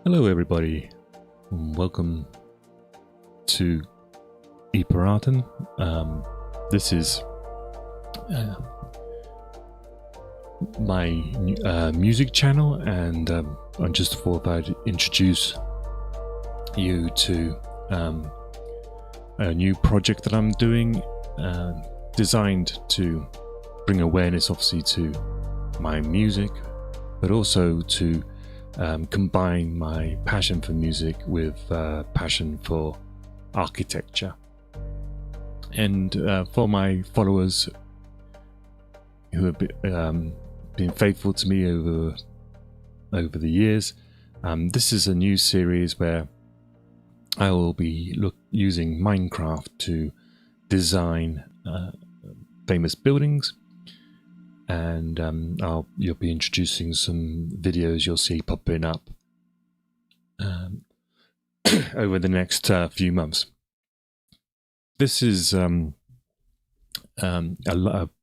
Hello everybody, and welcome to Iparaten. This is my music channel, and I just thought I'd introduce you to a new project that I'm doing, designed to bring awareness obviously to my music, but also to combine my passion for music with passion for architecture. And for my followers who have been faithful to me over the years, this is a new series where I will be using Minecraft to design famous buildings. And you'll be introducing some videos you'll see popping up over the next few months. This is a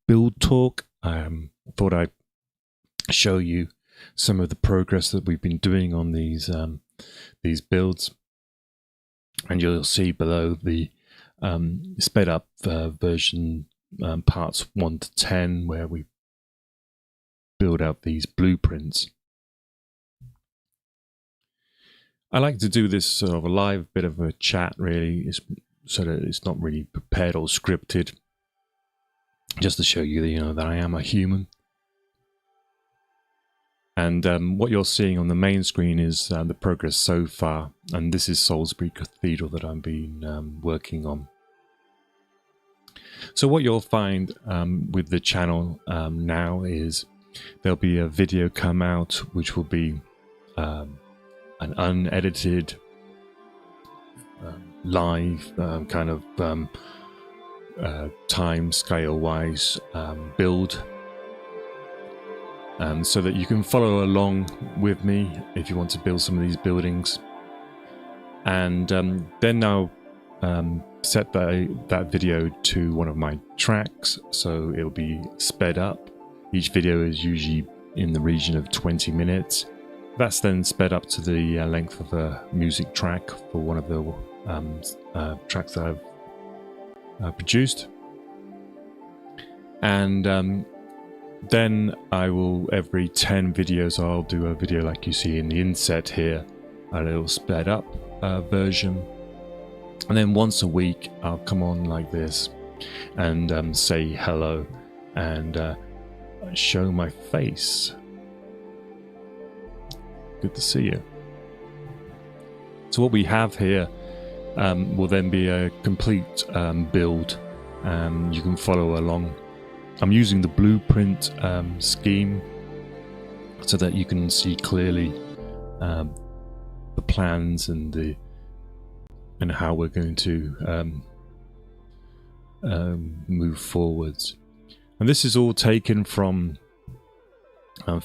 build talk. I thought I'd show you some of the progress that we've been doing on these builds, and you'll see below the sped up version, parts 1 to 10, where we build out these blueprints. I like to do this sort of a live bit of a chat, really, so that it's not really prepared or scripted, just to show you, that I am a human. And what you're seeing on the main screen is the progress so far, and this is Salisbury Cathedral that I've been working on. So what you'll find with the channel now is there'll be a video come out which will be an unedited live kind of time scale wise build, so that you can follow along with me if you want to build some of these buildings. And then I'll set that video to one of my tracks, so it'll be sped up. Each video is usually in the region of 20 minutes. That's then sped up to the length of a music track for one of the tracks that I've produced. And then I will, every 10 videos, I'll do a video like you see in the inset here, a little sped up version. And then once a week, I'll come on like this and say hello and show my face. Good to see you. So what we have here will then be a complete build. You can follow along. I'm using the blueprint scheme so that you can see clearly the plans and how we're going to move forwards. And this is all taken from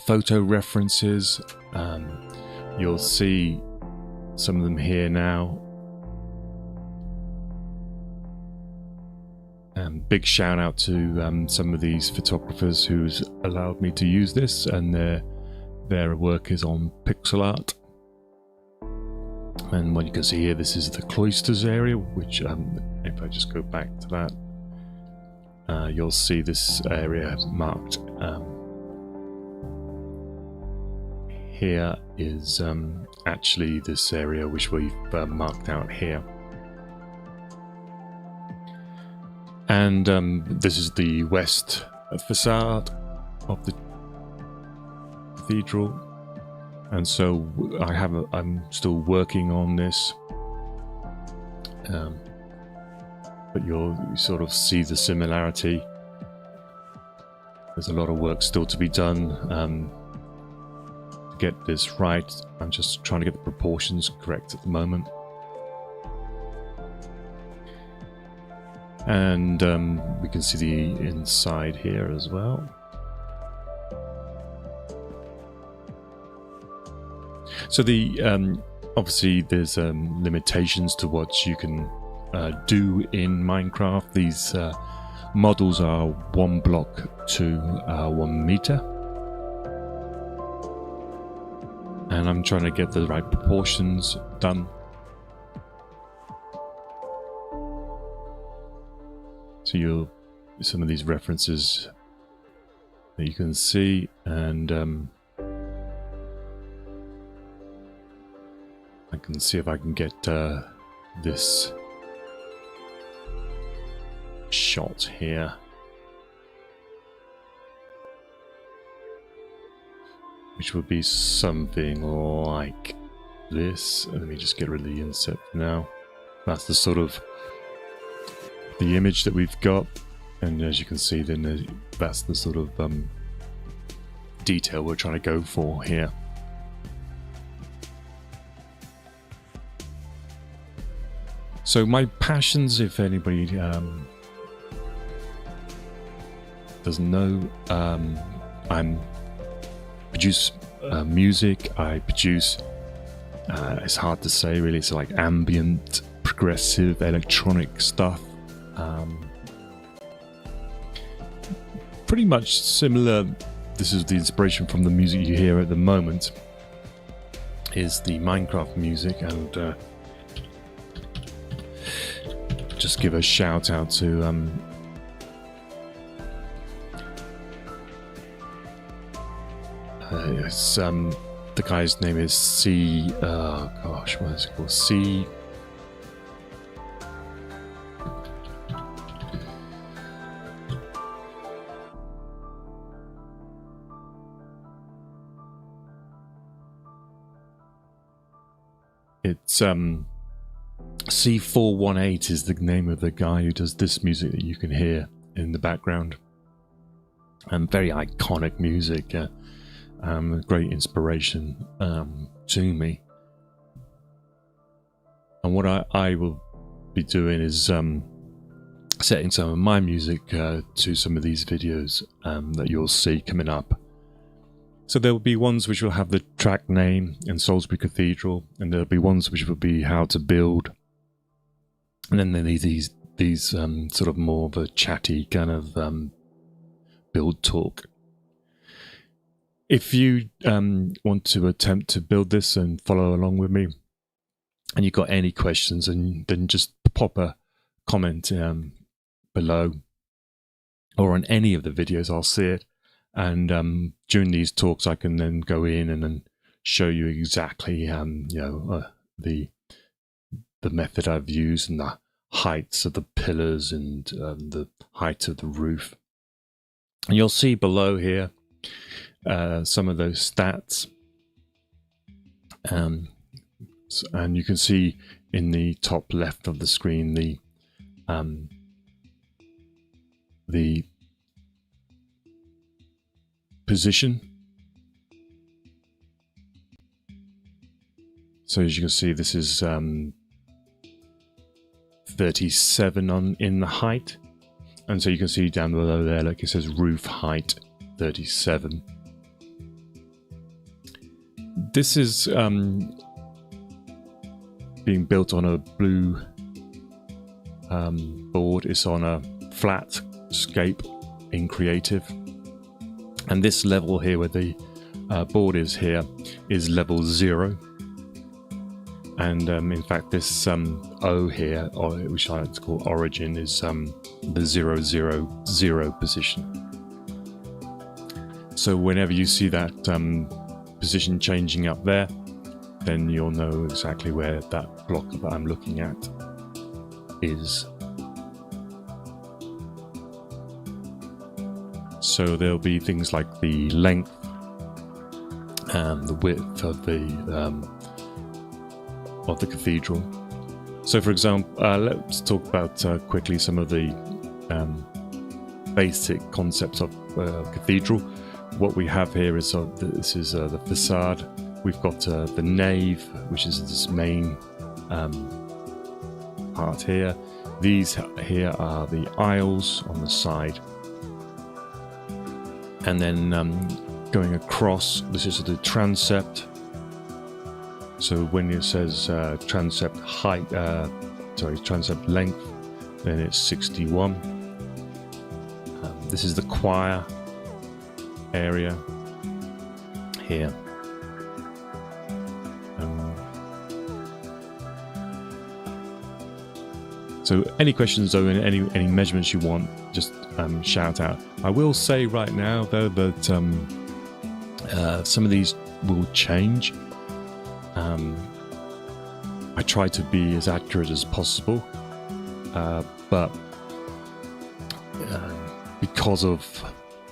photo references. You'll see some of them here now. Big shout out to some of these photographers who's allowed me to use this, and their work is on pixel art. And what you can see here, this is the cloisters area, which if I just go back to that, you'll see this area marked. Here is actually this area which we've marked out here. And this is the west facade of the cathedral. And so I'm still working on this. But you sort of see the similarity. There's a lot of work still to be done to get this right. I'm just trying to get the proportions correct at the moment. And we can see the inside here as well. So obviously there's limitations to what you can do in Minecraft. These models are 1 block to 1 meter. And I'm trying to get the right proportions done. So some of these references that you can see, and I can see if I can get this shot here. Which would be something like this. Let me just get rid of the inset for now. That's the sort of the image that we've got, and as you can see, then that's the sort of detail we're trying to go for here. So my passions, if anybody doesn't know, I produce music. I produce, it's hard to say really, it's like ambient, progressive, electronic stuff. Pretty much similar. This is the inspiration from the music you hear at the moment, is the Minecraft music, and just give a shout out to it's, the guy's name is C. Gosh, what is it called? C. It's C418 is the name of the guy who does this music that you can hear in the background. And very iconic music. Great inspiration to me. And what I will be doing is setting some of my music to some of these videos that you'll see coming up. So there will be ones which will have the track name and Salisbury Cathedral, and there'll be ones which will be how to build, and then there are these sort of more of a chatty kind of build talk. If you want to attempt to build this and follow along with me, and you've got any questions, and then just pop a comment below, or on any of the videos, I'll see it. And during these talks, I can then go in and then show you exactly, the method I've used, and the heights of the pillars, and the height of the roof. And you'll see below here some of those stats, and you can see in the top left of the screen the position. So as you can see, this is 37 in the height, and so you can see down below there, like it says roof height 37. This is being built on a blue board. It's on a flat scape in Creative. And this level here where the board is here is level 0. And in fact this O here, which I like to call origin, is the 0, 0, 0 position. So whenever you see that position changing up there, then you'll know exactly where that block that I'm looking at is. So there'll be things like the length and the width of the cathedral. So for example, let's talk about quickly some of the basic concepts of cathedral. What we have here is this is the facade. We've got the nave, which is this main part here. These here are the aisles on the side. And then going across, this is the transept. So when it says transept height, transept length, then it's 61. This is the choir area here. So any questions though, and any measurements you want, just shout out. I will say right now though that some of these will change. I try to be as accurate as possible, but because of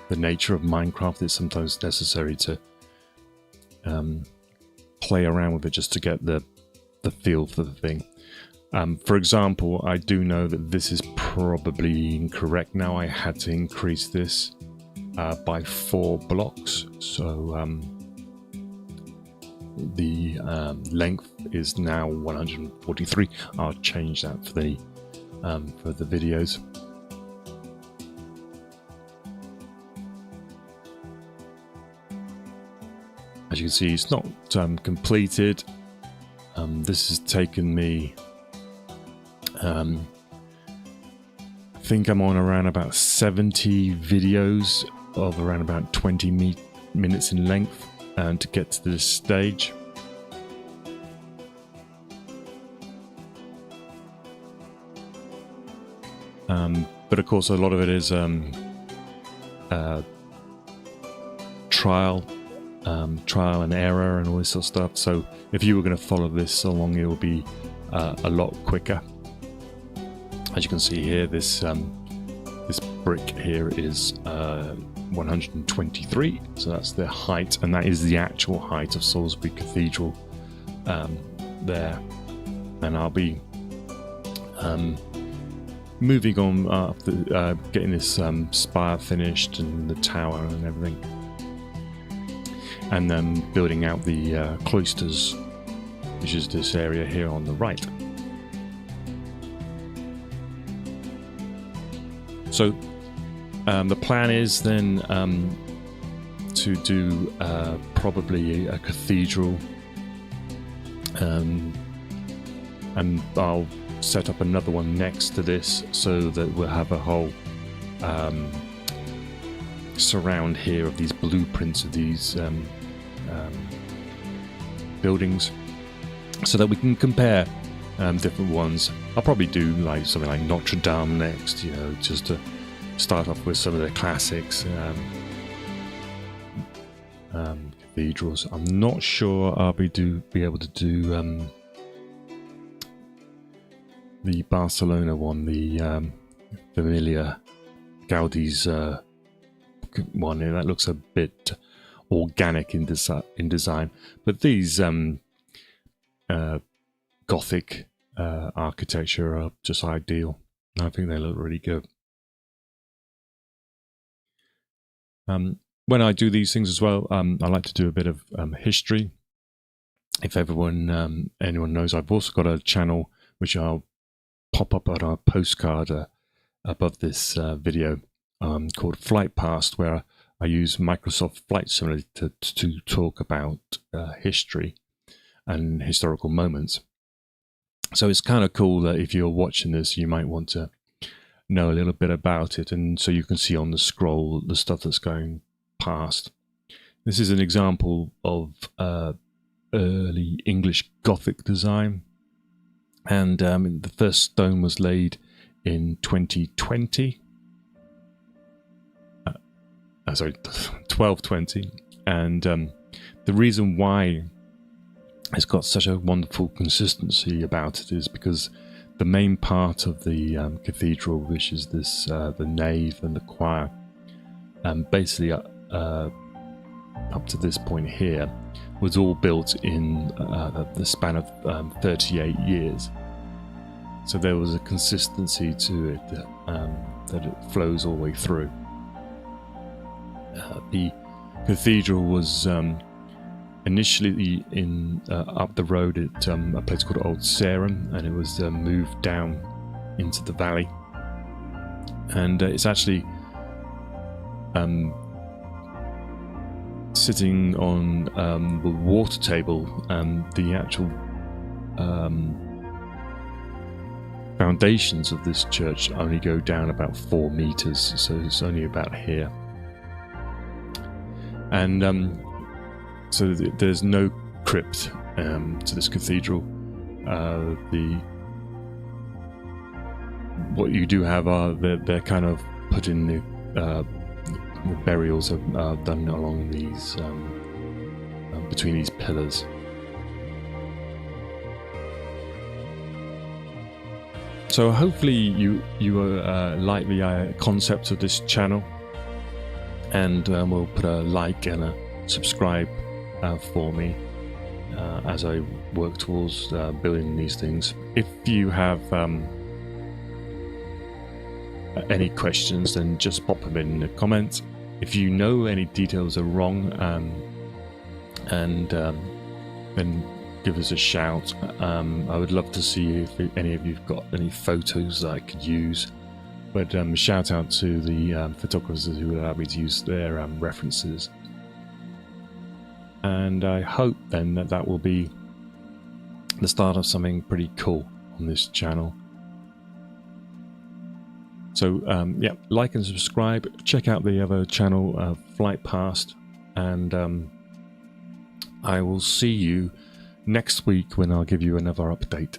the nature of Minecraft, it's sometimes necessary to play around with it just to get the feel for the thing. For example, I do know that this is probably incorrect now. I had to increase this by 4 blocks, so the length is now 143. I'll change that for the videos. As you can see, it's not completed. This has taken me, I think I'm on around about 70 videos of around about 20 minutes in length to get to this stage. But of course, a lot of it is trial and error and all this sort of stuff. So if you were going to follow this along, it will be a lot quicker. As you can see here, this brick here is 123, so that's the height, and that is the actual height of Salisbury Cathedral there. And I'll be moving on after getting this spire finished and the tower and everything, and then building out the cloisters, which is this area here on the right. So the plan is then to do probably a cathedral, and I'll set up another one next to this so that we'll have a whole surround here of these blueprints of these buildings, so that we can compare different ones. I'll probably do like something like Notre Dame next, you know, just to start off with some of the classics cathedrals. I'm not sure I'll be able to do the Barcelona one, the Familia Gaudi's one. That looks a bit organic in design, but these Gothic architecture are just ideal. I think they look really good. When I do these things as well, I like to do a bit of history. If anyone knows, I've also got a channel which I'll pop up on a postcard above this video called Flight Past, where I use Microsoft Flight Simulator to talk about history and historical moments. So it's kind of cool that if you're watching this, you might want to know a little bit about it, and so you can see on the scroll the stuff that's going past. This is an example of early English Gothic design, and the first stone was laid in 2020. Sorry, 1220, and the reason why it's got such a wonderful consistency about it is because the main part of the cathedral, which is this the nave and the choir, basically up to this point here, was all built in the span of 38 years. So there was a consistency to it that it flows all the way through. The cathedral was initially in up the road at a place called Old Sarum, and it was moved down into the valley, and it's actually sitting on the water table, and the actual foundations of this church only go down about 4 meters, so it's only about here. And so there's no crypt to this cathedral. What you do have are they're kind of put in the burials are done along these between these pillars. So hopefully you like the concept of this channel, and we'll put a like and a subscribe for me as I work towards building these things. If you have any questions, then just pop them in the comments. If you know any details are wrong, then give us a shout. I would love to see if any of you've got any photos that I could use. But shout out to the photographers who allowed me to use their references. And I hope then that will be the start of something pretty cool on this channel. So yeah, like and subscribe. Check out the other channel, Flight Past, and I will see you next week when I'll give you another update.